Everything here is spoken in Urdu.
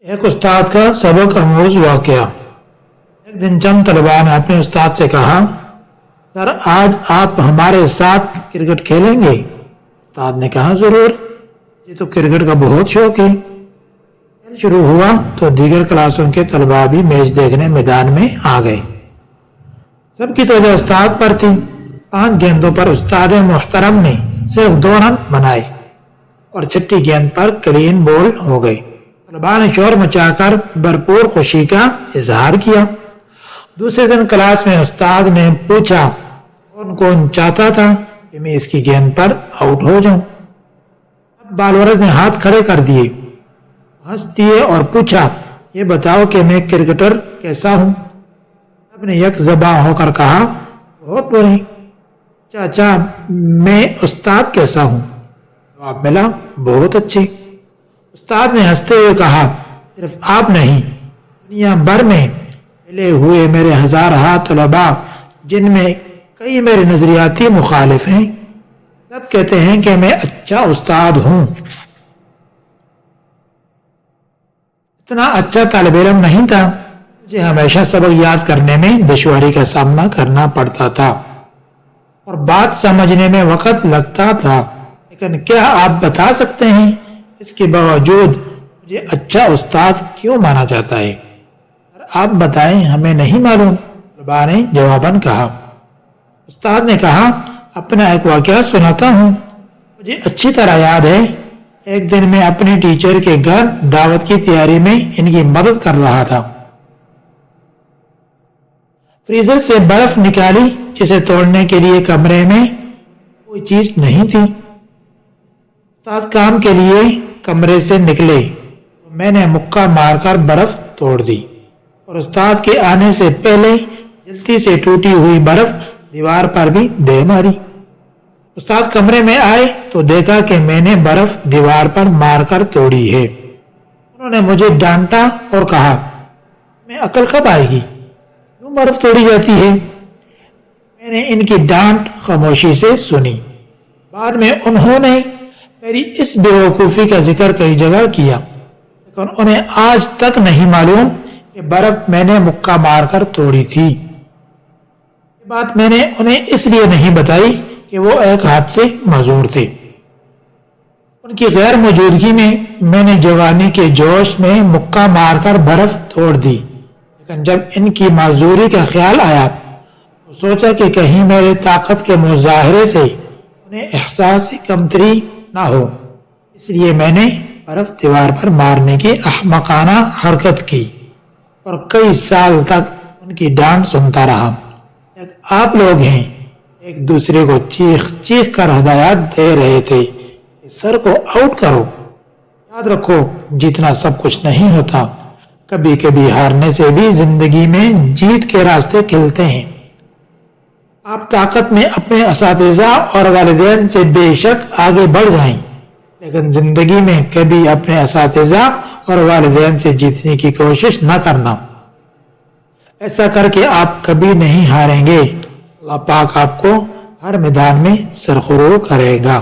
ایک استاد کا سبق آموز واقعہ۔ ایک دن چند طلباء نے اپنے استاد سے کہا، سر آج آپ ہمارے ساتھ کرکٹ کھیلیں گے؟ استاد نے کہا، ضرور، یہ تو کرکٹ کا بہت شوق ہے۔ کھیل شروع ہوا تو دیگر کلاسوں کے طلباء بھی میچ دیکھنے میدان میں آ گئے۔ سب کی توجہ استاد پر تھی۔ 5 گیندوں پر استاد محترم نے صرف 2 رن بنائے اور 6ٹھی گیند پر کلین بول ہو گئے۔ طلباء نے شور مچا کر بھرپور خوشی کا اظہار کیا۔ دوسرے دن کلاس میں استاد نے پوچھا، کون کون چاہتا تھا کہ میں اس کی گیند پر آؤٹ ہو جاؤں؟ اب بالورز نے ہاتھ کھڑے کر دیے، ہنس دیے اور پوچھا، یہ بتاؤ کہ میں کرکٹر کیسا ہوں؟ سب نے یک زباں ہو کر کہا، بہت بری۔ چاچا میں استاد کیسا ہوں؟ جواب ملا، بہت اچھے۔ استاد نے ہنستے ہوئے کہا، صرف آپ نہیں، دنیا بھر میں ملے ہوئے میرے ہزارہ طلباء جن میں کئی میرے نظریاتی مخالف ہیں، سب کہتے ہیں کہ میں اچھا استاد ہوں۔ اتنا اچھا طالب علم نہیں تھا، مجھے ہمیشہ سبق یاد کرنے میں دشواری کا سامنا کرنا پڑتا تھا اور بات سمجھنے میں وقت لگتا تھا، لیکن کیا آپ بتا سکتے ہیں اس کے باوجود مجھے اچھا استاد کیوں مانا جاتا ہے؟ آپ بتائیں، ہمیں نہیں معلوم، طلباء نے جواباً کہا۔ استاد نے کہا، اپنا ایک واقعہ سناتا ہوں۔ مجھے اچھی طرح یاد ہے، ایک دن میں اپنے ٹیچر کے گھر دعوت کی تیاری میں ان کی مدد کر رہا تھا۔ فریزر سے برف نکالی جسے توڑنے کے لیے کمرے میں کوئی چیز نہیں تھی۔ استاد کام کے لیے کمرے سے نکلے تو میں نے مکہ مار کر برف توڑ دی اور استاد کے آنے سے پہلے جلدی سے ٹوٹی ہوئی برف دیوار پر بھی دے ماری۔ استاد کمرے میں آئے تو دیکھا کہ میں نے برف دیوار پر مار کر توڑی ہے۔ انہوں نے مجھے ڈانٹا اور کہا، میں عقل کب آئے گی؟ کیوں برف توڑی جاتی ہے؟ میں نے ان کی ڈانٹ خاموشی سے سنی۔ بعد میں انہوں نے میری اس بیوقوفی کا ذکر کئی جگہ کیا، لیکن انہیں آج تک نہیں معلوم کہ برف میں نے مکہ مار کر توڑی تھی۔ یہ بات میں نے انہیں اس لیے نہیں بتائی کہ وہ ایک ہاتھ سے معذور تھے۔ ان کی غیر موجودگی میں نے جوانی کے جوش میں مکہ مار کر برف توڑ دی، لیکن جب ان کی معذوری کا خیال آیا تو سوچا کہ کہیں میرے طاقت کے مظاہرے سے انہیں احساس کمتری نہ ہو، اس لیے میں نے برف دیوار پر مارنے کی احمقانہ حرکت کی اور کئی سال تک ان کی ڈانٹ سنتا رہا۔ ایک آپ لوگ ہیں، ایک دوسرے کو چیخ چیخ کر ہدایات دے رہے تھے کہ سر کو آؤٹ کرو۔ یاد رکھو، جیتنا سب کچھ نہیں ہوتا، کبھی کبھی ہارنے سے بھی زندگی میں جیت کے راستے کھلتے ہیں۔ آپ طاقت میں اپنے اساتذہ اور والدین سے بے شک آگے بڑھ جائیں، لیکن زندگی میں کبھی اپنے اساتذہ اور والدین سے جیتنے کی کوشش نہ کرنا۔ ایسا کر کے آپ کبھی نہیں ہاریں گے۔ اللہ پاک آپ کو ہر میدان میں سرخرو کرے گا۔